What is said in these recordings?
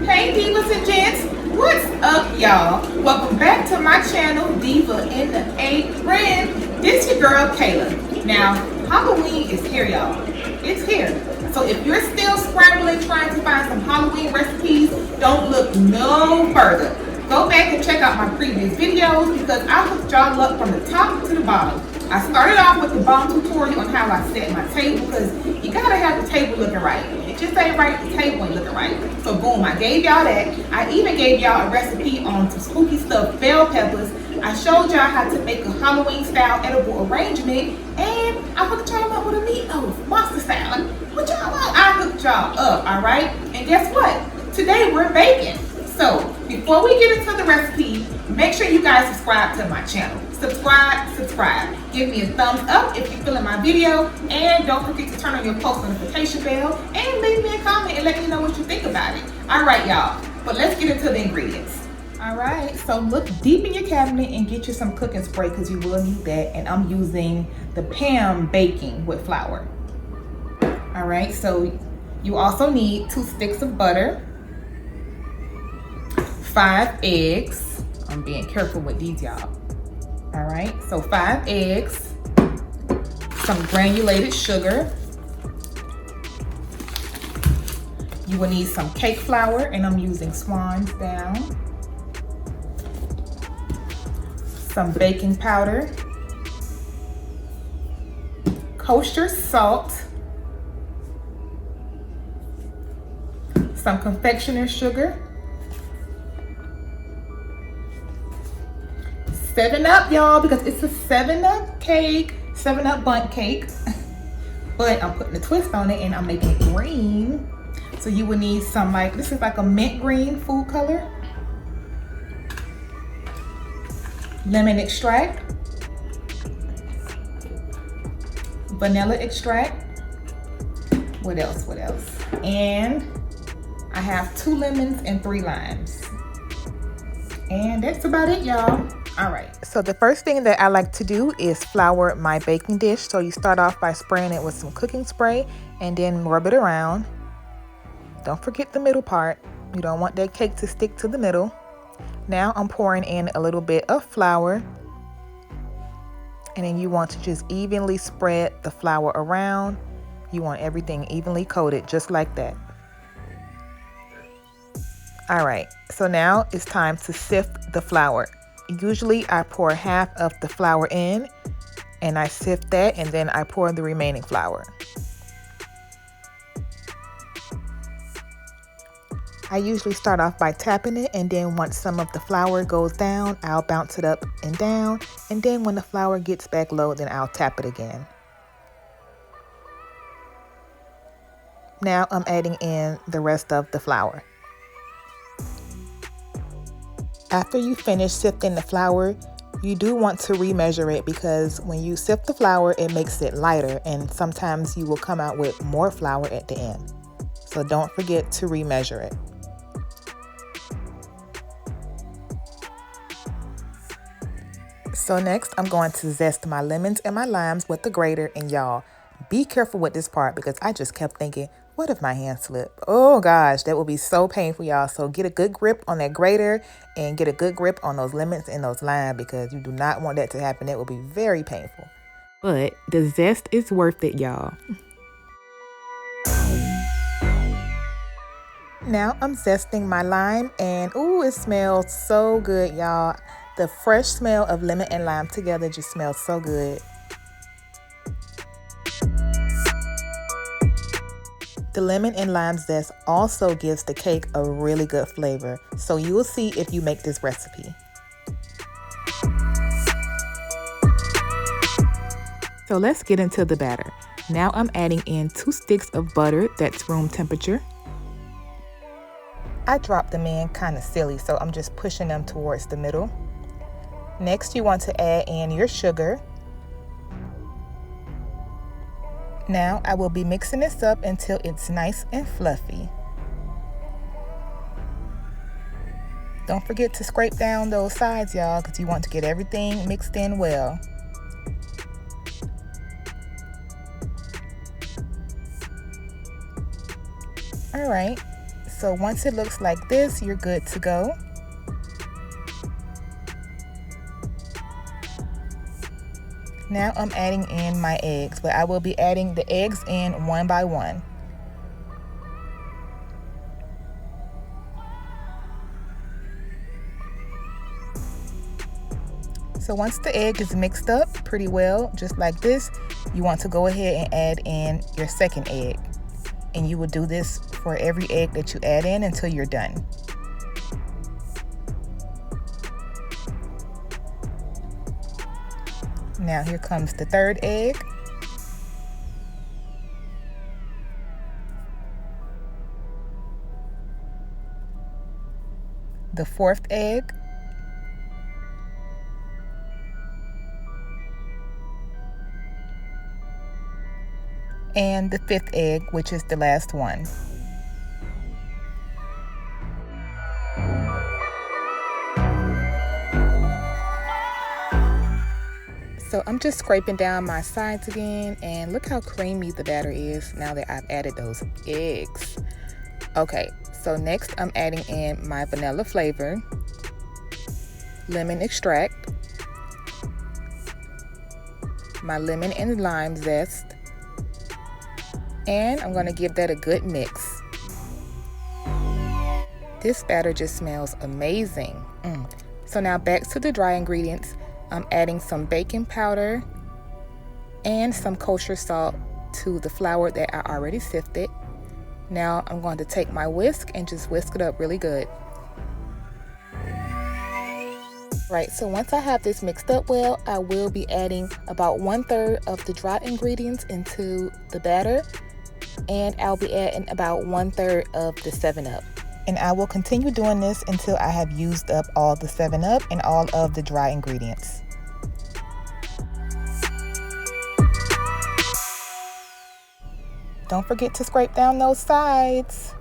Hey Divas and Gents, what's up y'all? Welcome back to my channel, Diva in the Apron. This your girl Kayla. Now, Halloween is here y'all. It's here. So if you're still scrambling trying to find some Halloween recipes, don't look no further. Go back and check out my previous videos because I hooked y'all up from the top to the bottom. I started off with the bomb tutorial on how I set my table because you gotta have the table looking right. It just ain't right, the table ain't looking right. So boom, I gave y'all that. I even gave y'all a recipe on some spooky stuffed bell peppers. I showed y'all how to make a Halloween style edible arrangement, and I hooked y'all up with a meatloaf, monster style. What y'all want? I hooked y'all up, all right? And guess what? Today we're baking. So before we get into the recipe, make sure you guys subscribe to my channel. Subscribe. Give me a thumbs up if you're feeling my video, and don't forget to turn on your post notification bell and leave me a comment and let me know what you think about it. All right, y'all, but let's get into the ingredients. All right, so look deep in your cabinet and get you some cooking spray because you will need that. And I'm using the Pam baking with flour. All right, so you also need 2 sticks of butter, 5 eggs. I'm being careful with these, y'all. All right, so 5 eggs, some granulated sugar. You will need some cake flour, and I'm using Swan's Down. Some baking powder, kosher salt, some confectioner's sugar, 7UP, y'all, because it's a 7UP cake, 7UP Bundt cake. But I'm putting a twist on it and I'm making it green. So you will need some, like, this is like a mint green food color. Lemon extract. Vanilla extract. What else? And I have 2 lemons and 3 limes. And that's about it, y'all. All right, so the first thing that I like to do is flour my baking dish. So you start off by spraying it with some cooking spray and then rub it around. Don't forget the middle part. You don't want that cake to stick to the middle. Now I'm pouring in a little bit of flour. And then you want to just evenly spread the flour around. You want everything evenly coated, just like that. All right, so now it's time to sift the flour. Usually I pour half of the flour in and I sift that, and then I pour the remaining flour. I usually start off by tapping it, and then once some of the flour goes down, I'll bounce it up and down, and then when the flour gets back low, then I'll tap it again. Now I'm adding in the rest of the flour. After you finish sifting the flour, you do want to remeasure it because when you sift the flour, it makes it lighter, and sometimes you will come out with more flour at the end. So don't forget to remeasure it. So next, I'm going to zest my lemons and my limes with the grater, and y'all, be careful with this part because I just kept thinking, what if my hand slipped? Oh gosh, that would be so painful, y'all. So get a good grip on that grater and get a good grip on those lemons and those limes because you do not want that to happen. That would be very painful. But the zest is worth it, y'all. Now I'm zesting my lime, and ooh, it smells so good, y'all. The fresh smell of lemon and lime together just smells so good. The lemon and lime zest also gives the cake a really good flavor, so you will see if you make this recipe. So let's get into the batter. Now I'm adding in 2 sticks of butter that's room temperature. I dropped them in kind of silly, so I'm just pushing them towards the middle. Next, you want to add in your sugar. Now I will be mixing this up until it's nice and fluffy. Don't forget to scrape down those sides, y'all, because you want to get everything mixed in well. All right, So once it looks like this, you're good to go. Now I'm adding in my eggs, but I will be adding the eggs in one by one. So once the egg is mixed up pretty well, just like this, you want to go ahead and add in your second egg. And you will do this for every egg that you add in until you're done. Now here comes the third egg. The fourth egg. And the fifth egg, which is the last one. So I'm just scraping down my sides again, and look how creamy the batter is now that I've added those eggs. Okay, so next I'm adding in my vanilla flavor, lemon extract, my lemon and lime zest, and I'm gonna give that a good mix. This batter just smells amazing. So now back to the dry ingredients. I'm adding some baking powder and some kosher salt to the flour that I already sifted. Now I'm going to take my whisk and just whisk it up really good. Right, so once I have this mixed up well, I will be adding about 1/3 of the dry ingredients into the batter, and I'll be adding about 1/3 of the 7UP. And I will continue doing this until I have used up all the 7UP and all of the dry ingredients. Don't forget to scrape down those sides.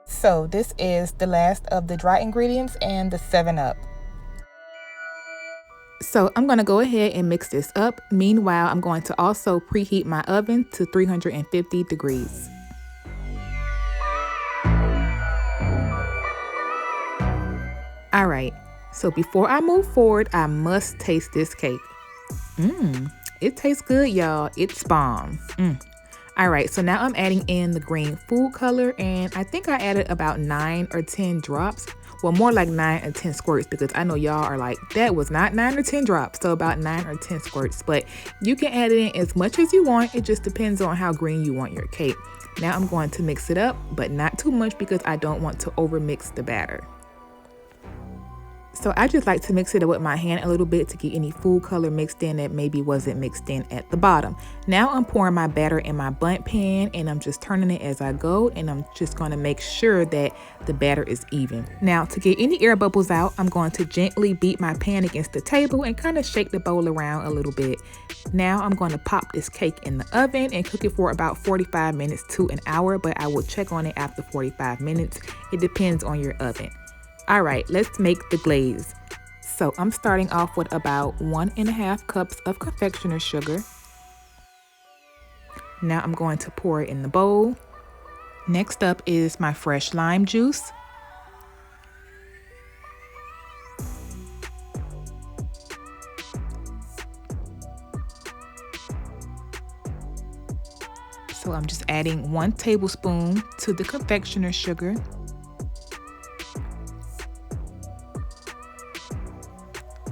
So this is the last of the dry ingredients and the 7UP. So I'm going to go ahead and mix this up. Meanwhile, I'm going to also preheat my oven to 350 degrees. All right, so before I move forward, I must taste this cake. It tastes good, y'all. It's bomb. All right, so now I'm adding in the green food color, and I think I added about 9 or 10 drops. Well, more like 9 or 10 squirts, because I know y'all are like, that was not 9 or 10 drops, so about 9 or 10 squirts. But you can add it in as much as you want. It just depends on how green you want your cake. Now I'm going to mix it up, but not too much because I don't want to overmix the batter. So I just like to mix it up with my hand a little bit to get any food color mixed in that maybe wasn't mixed in at the bottom. Now I'm pouring my batter in my Bundt pan, and I'm just turning it as I go, and I'm just going to make sure that the batter is even. Now to get any air bubbles out, I'm going to gently beat my pan against the table and kind of shake the bowl around a little bit. Now I'm going to pop this cake in the oven and cook it for about 45 minutes to an hour, but I will check on it after 45 minutes. It depends on your oven. All right, let's make the glaze. So I'm starting off with about 1.5 cups of confectioner sugar. Now I'm going to pour it in the bowl. Next up is my fresh lime juice. So I'm just adding 1 tablespoon to the confectioner sugar.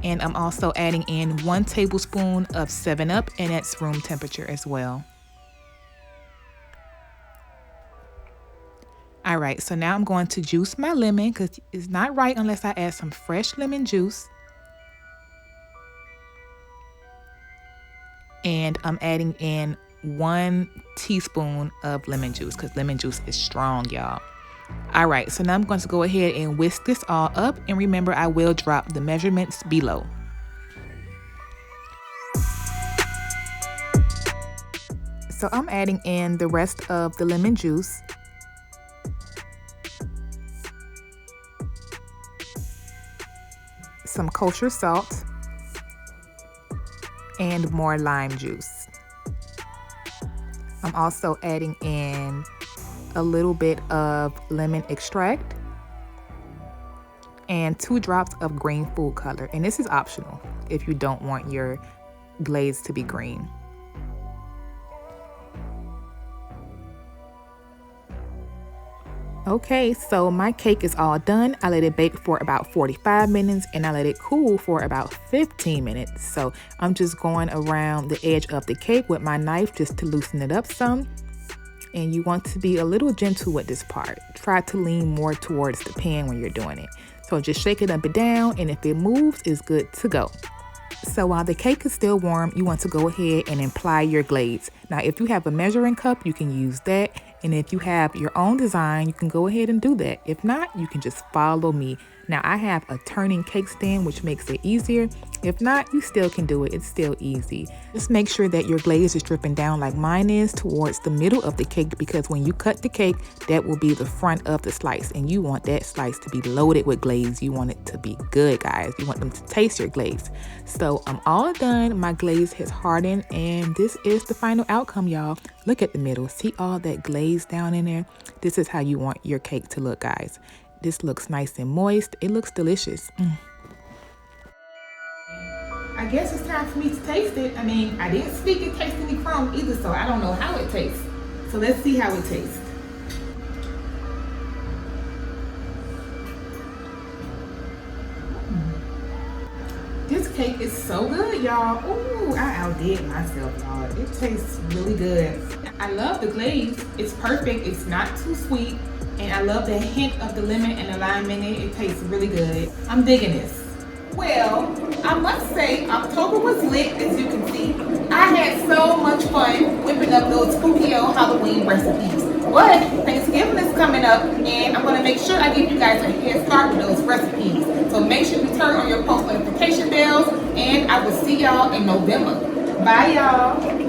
And I'm also adding in 1 tablespoon of 7UP, and that's room temperature as well. All right, so now I'm going to juice my lemon because it's not right unless I add some fresh lemon juice. And I'm adding in 1 teaspoon of lemon juice, because lemon juice is strong, y'all. All right, so now I'm going to go ahead and whisk this all up, and remember, I will drop the measurements below. So I'm adding in the rest of the lemon juice. Some kosher salt and more lime juice. I'm also adding in a little bit of lemon extract and 2 drops of green food color. And this is optional if you don't want your glaze to be green. Okay, so my cake is all done. I let it bake for about 45 minutes and I let it cool for about 15 minutes. So I'm just going around the edge of the cake with my knife just to loosen it up some. And you want to be a little gentle with this part. Try to lean more towards the pan when you're doing it. So just shake it up and down, and if it moves, it's good to go. So while the cake is still warm, you want to go ahead and apply your glaze. Now, if you have a measuring cup, you can use that. And if you have your own design, you can go ahead and do that. If not, you can just follow me. Now, I have a turning cake stand, which makes it easier. If not, you still can do it. It's still easy. Just make sure that your glaze is dripping down like mine is towards the middle of the cake, because when you cut the cake, that will be the front of the slice. And you want that slice to be loaded with glaze. You want it to be good, guys. You want them to taste your glaze. So I'm all done. My glaze has hardened, and this is the final outcome, y'all. Look at the middle. See all that glaze down in there? This is how you want your cake to look, guys. This looks nice and moist. It looks delicious. I guess it's time for me to taste it. I mean, I didn't speak it taste any crumb either, so I don't know how it tastes. So let's see how it tastes. This cake is so good, y'all. Ooh, I outdid myself, y'all. It tastes really good. I love the glaze. It's perfect. It's not too sweet. And I love the hint of the lemon and the lime in it. It tastes really good. I'm digging this. Well, I must say, October was lit, as you can see. I had so much fun whipping up those spooky old Halloween recipes. But Thanksgiving is coming up, and I'm going to make sure I give you guys a head start with those recipes. So make sure you turn on your post notification bells, and I will see y'all in November. Bye, y'all.